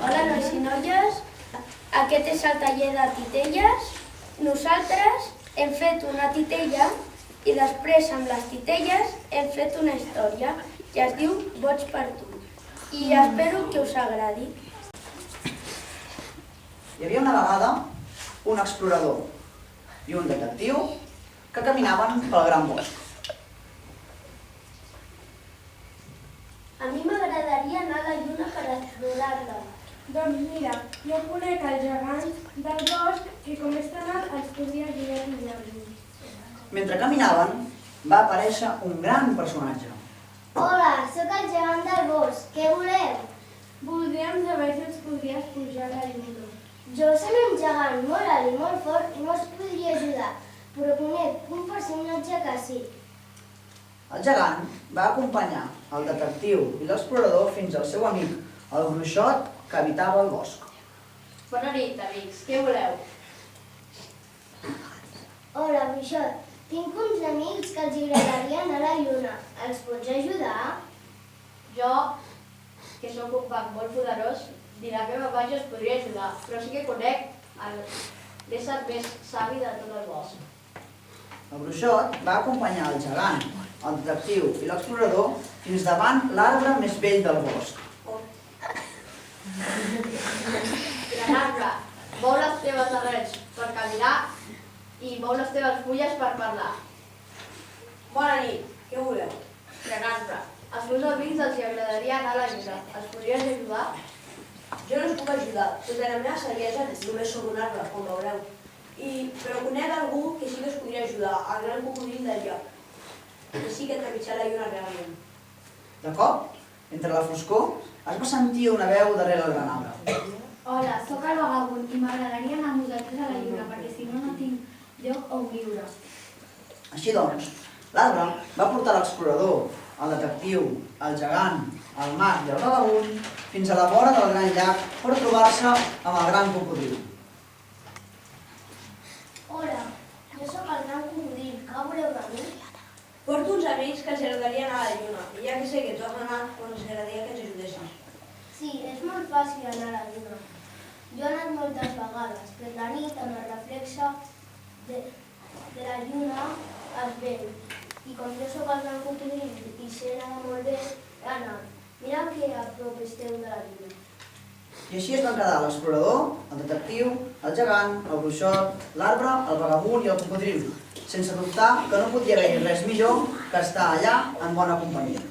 Hola, nois i noies. Aquest és el taller de titelles. Nosaltres hem fet una titella i després amb les titelles hem fet una història que es diu Boig per tu. I espero que us agradi. Hi havia una vegada un explorador i un detectiu que caminaven pel gran bosc. A mi m'agradaria anar a la lluna per explorar-la. Doncs mira, jo conec els gegants del bosc i com és tan alt els podria ajudar a pujar-los. Mentre caminaven, va aparèixer un gran personatge. Hola, sóc el gegant del bosc. Què voleu? Voldríem saber si ens podries pujar a la lluna. Jo soc un gegant molt alt i molt fort i no us podria ajudar, però conec un personatge que sí. El gegant va acompanyar el detectiu i l'explorador fins al seu amic, el bruixot que habitava al bosc. Bona nit, amics. Què voleu? Hola, bruixot. Tinc uns amics que els agradaria anar a la lluna. Els pots ajudar? Jo, que sóc un mag molt poderós, ni la meva màgia us podria ajudar, però sí que conec l'ésser més savi de tot el bosc. El bruixot va acompanyar el gegant, el detectiu i l'explorador fins davant l'arbre més vell del bosc. Gran arbre, mou les teves arrels per caminar i mou les teves fulles per parlar. Bona nit, què voleu? Gran arbre, als meus amics els agradaria anar a la lluna. Els podries ajudar? Jo no us puc ajudar, tot la meva saviesa només sóc un arbre, com veureu. Però conec algú que sí que us podria ajudar, el gran cocodril del lloc, que sí que trepitjar la lluna realment. De cop, entre la foscor, es va sentir una veu darrere el gran arbre. Hola, sóc el vagabund i m'agradaria anar amb vosaltres a la lluna perquè si no, no tinc lloc on viure. Així doncs, l'arbre va portar l'explorador, el detectiu, el gegant, el mag i el vagabund fins a la vora del gran llac per trobar-se amb el gran cocodril. Hola, jo sóc el gran cocodril. Què voleu de mi? Porto uns amics que els agradaria anar a la lluna, i ja que sé que tu has anat, doncs ens agradaria que ens ajudessin. Sí, és molt fàcil anar a la lluna. Jo he anat moltes vegades, però la nit amb el reflexe de la lluna es veu. I com jo sóc el gran cocodril i sé nedar molt bé, he anat. Mira que a prop esteu de la lluna. I així es van quedar l'explorador, el detectiu, el gegant, el bruixot, l'arbre, el vagabund i el cocodril, sense dubtar que no podia haver res millor que estar allà en bona companyia.